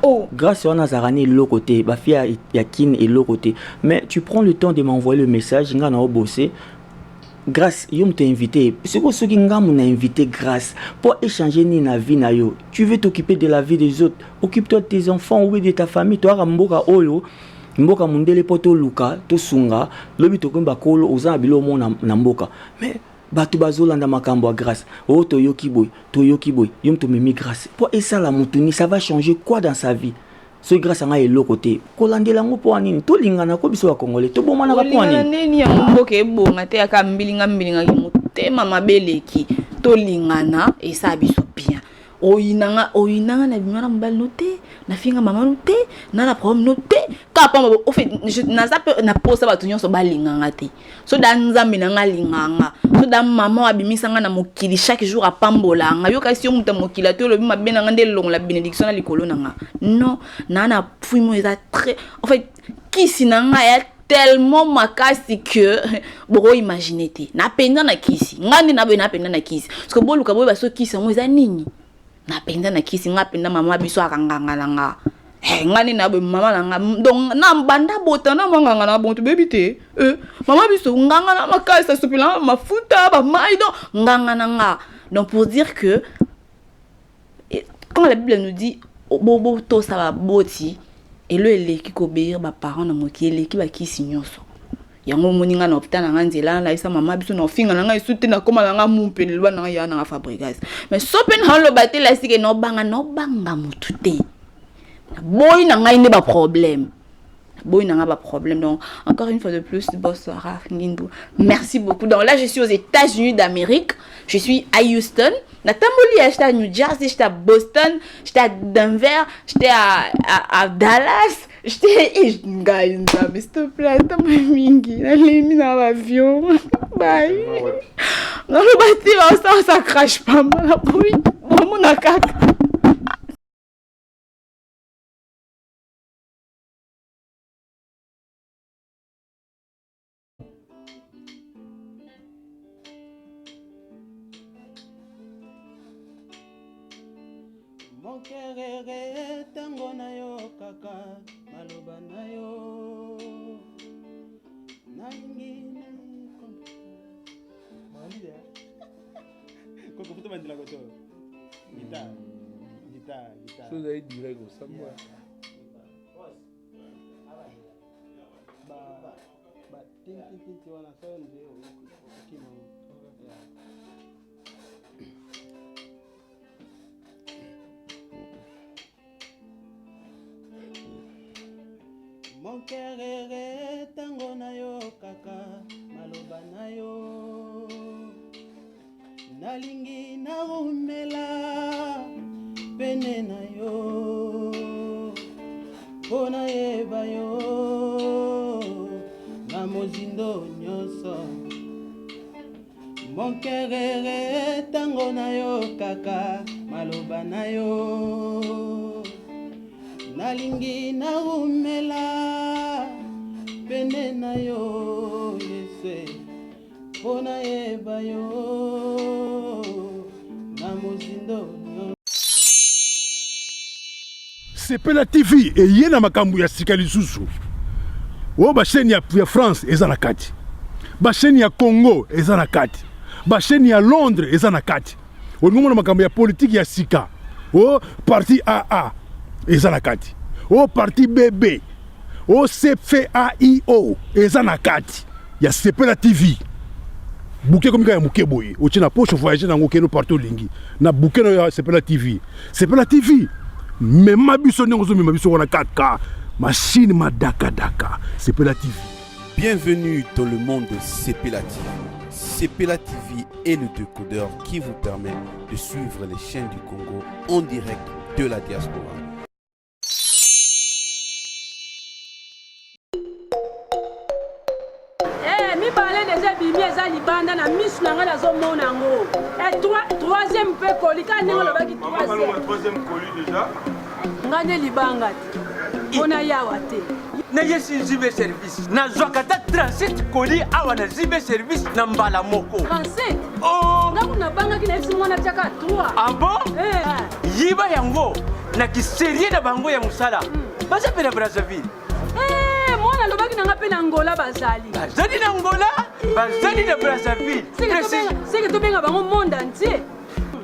Oh. Grâce à Nazarani l'autre côté, ba fia yakin et l'autre côté. Mais tu prends le temps de m'envoyer le message, nga na bosser. Grâce, yo m't'a invité. C'est pour ce qui m'a invité grâce pour échanger ni na vie na yo. Tu veux t'occuper de la vie des autres. Occupe-toi de tes enfants ou de ta famille. Toi ramboka oyo, mboka mundele poto luka, to sunga, lobi to kumba kolo oza bilo mo na mboka. Mais batu bazolanda makambo grâce. Oh toyoki boy, yo m'to memi grâce. Pour esa la mutuni, ça va changer quoi dans sa vie? So grâce à nga elo côté kolandela ngo po anini to lingana ko biso wa congolais to bomana ka po anini neni ya mboke ebonga te aka mbilinga ki mutema mabeleki to lingana et ça biso bien oyinanga na bimana mbal noté na finga mama noté na la problème noté ka pa au fait na zape na posa ba tunyo so balinganga te so dan nzambe na nga linganga so dan mama abimisanga na mokili chaque jour a pambolanga yo kasi yo muta mokila to lobi mabena nga ndelong la bénédiction na likolo nanga non na fui mo eza très en fait qui sinanga ya tellement makasi que boro imaginer te na penda na kisi ngani na be na penda na kisi parce que boluka boy ba so kisi mo eza nini na penda na kisi nga penda mama biso akanganga langa ngani na be mama langa donc na mbanda botana manganga na bon to baby te mama biso nganga na makasa sopila mafuta ba maido nganga nanga. Donc pour dire que quand la Bible nous dit bobo to ça va boti et le eleki ko obéir ba parents na mokele ki ba kisi nyonso yango moninga na hôpital na nzela na isa mama biso na finga na nga isute na koma na nga mumpele lwa na ya na Fabregas mais sopen halo baté la sike no banga mutu te boy na nga ine ba problème donc encore une fois de plus boss Raph Ngindu, merci beaucoup. Donc là je suis aux États-Unis d'Amérique, je suis à Houston, na tamboli j'étais à New Jersey, j'étais à Boston, j'étais à Denver, j'étais à Dallas, j'étais mais s'il te plaît t'as mingi allez mis dans l'avion bye dans le bâtiment ça crache pas mal oui mon akak. Mokerere tango na yo kaka maloba na yo nalingi Malia koko puto mandila ko to guitar so they direct go somewhere ba tinki wana sound ndio kimo Mokerere tango na yo kaka maloba na yo nalingi na umela pene na yo pona yeba yo na mozindo nyoso Mokerere tango na yo kaka maloba na yo nalingi na umela pene na yo yese pona yeba yo na mozindo. Sepela TV et yena makambu ya sika lisusu. O ba chaîne ya France eza na kati. Ba chaîne ya Congo eza na kati. Ba chaîne ya Londres eza na kati. O ngomona makambu ya politique ya sika. O parti AA eza na kati. O parti BB. O CFAIO eza na kati. Ya Sepela TV. Bouquet comme ya muke boye. O tina poche voyager na ngokeno partout lingi. Na bouquet na Sepela TV. Sepela TV. Mais ma biso n'engozo mais ma biso wana 4K. Machine ma daka. Sepela TV. Bienvenue dans le monde de Sepela TV. Sepela TV est le décodeur qui vous permet de suivre les chaînes du Congo en direct de la diaspora. Mi parlait déjà bimi eza libanda na misu na nga nazomona ngo. Et troisième pe koli ka ningo lobaki troisième colis déjà. Ngane libanga te. Ona yawa te. Na yesi zibe service. Na zwakata 37 colis awa na zibe service na mbala moko. 37. Oh, ngaku na banga kina esi mwana tiaka 3. Ah bon? Yiba yango na kiserie na bango ya musala. Basa pe na Brazzaville. Mwana lobaki nanga pe na Angola bazali. Bazali na Angola, bazali na Brazzaville. C'est que to benga bango monde entier.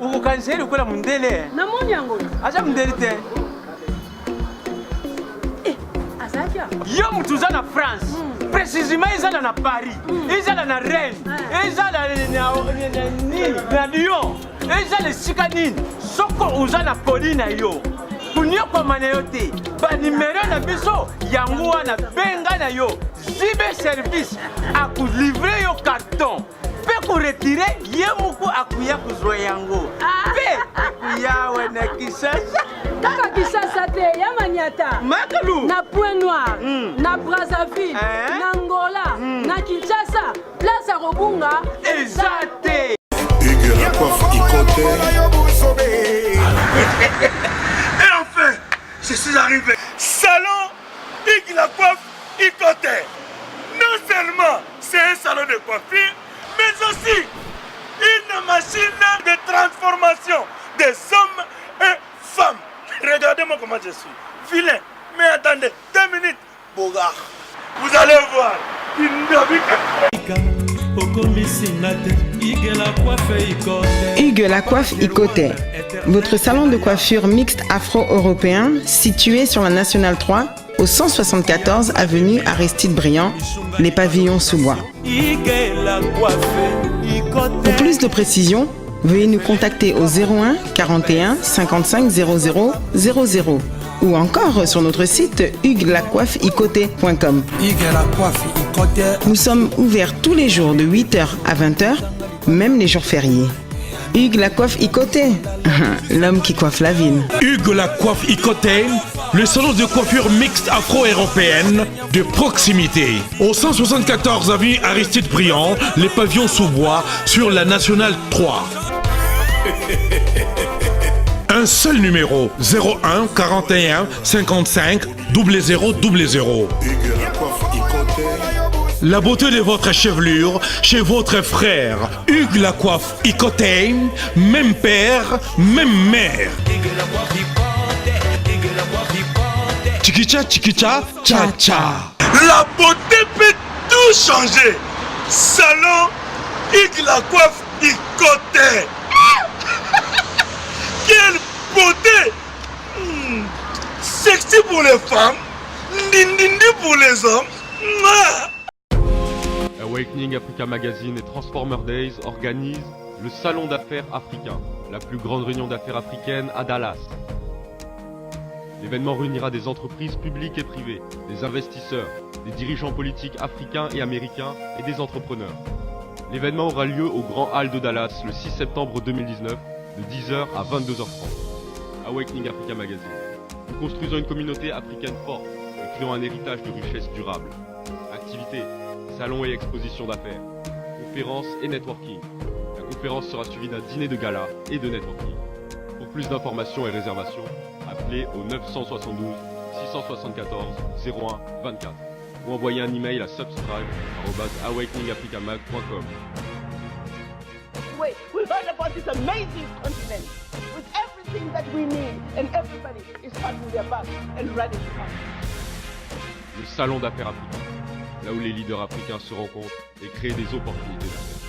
Uko kanseri ukola mundele. Na moni yango. Acha mundele te. Azakia. Yo mutuza na France. Précisément izala na Paris. Izala na Rennes. Izala na Lyon. Izala sika nini. Soko uza na Pauline yo. Kunyoko manayote ba numéro na biso yango wana benga na yo zibe service aku livrer yo carton pe ko retirer yemuku akuya kuzwa yango pe akuya wana Kisasa kaka Kisasa te ya maniata Makalu na Point Noir na Brazzaville na Angola na Kinshasa place à Robunga ezate Hugues la coiffe Ikote. Je suis arrivé. Salon Hugues la coiffe Ikote. Non seulement c'est un salon de coiffure, mais aussi une machine de transformation des hommes et femmes. Regardez-moi comment je suis. Vilain. Mais attendez, 2 minutes. Bogart. Vous allez voir. Hugues la coiffe Ikote, votre salon de coiffure mixte afro-européen situé sur la Nationale 3 au 174 avenue Aristide Briand, les pavillons sous bois. Pour plus de précisions, veuillez nous contacter au 01 41 55 00 00 ou encore sur notre site hugueslacoiffeikote.com. Nous sommes ouverts tous les jours de 8h à 20h, même les jours fériés. Hugues la coiffe Ikote, l'homme qui coiffe la ville. Hugues la coiffe Ikote, le salon de coiffure mixte afro-européenne de proximité. Au 174 avenue Aristide Briand, les pavillons sous bois sur la Nationale 3. Un seul numéro, 01 41 55 00 00. La beauté de votre chevelure chez votre frère. Hugues la coiffe Ikote, même père, même mère. Chikicha, chikicha, cha cha. La beauté peut tout changer. Salon Hugues la coiffe Ikote. Quelle beauté! Sexy pour les femmes, dindindi pour les hommes. Awakening Africa Magazine et Transformer Days organisent le Salon d'affaires africain, la plus grande réunion d'affaires africaine à Dallas. L'événement réunira des entreprises publiques et privées, des investisseurs, des dirigeants politiques africains et américains et des entrepreneurs. L'événement aura lieu au Grand Hall de Dallas le 6 septembre 2019 de 10h à 22h30. Awakening Africa Magazine. Nous construisons une communauté africaine forte et créons un héritage de richesse durable. Activités, salons et expositions d'affaires, conférences et networking. La conférence sera suivie d'un dîner de gala et de networking. Pour plus d'informations et réservations, appelez au 972 674 01 24 ou envoyez un email à subscribe@awakeningafricamag.com. Wait, we heard about this amazing continent with everything. everything that we need, and everybody is patting their back and ready to come. Le salon d'affaires africain, là où les leaders africains se rencontrent et créent des opportunités d'affaires.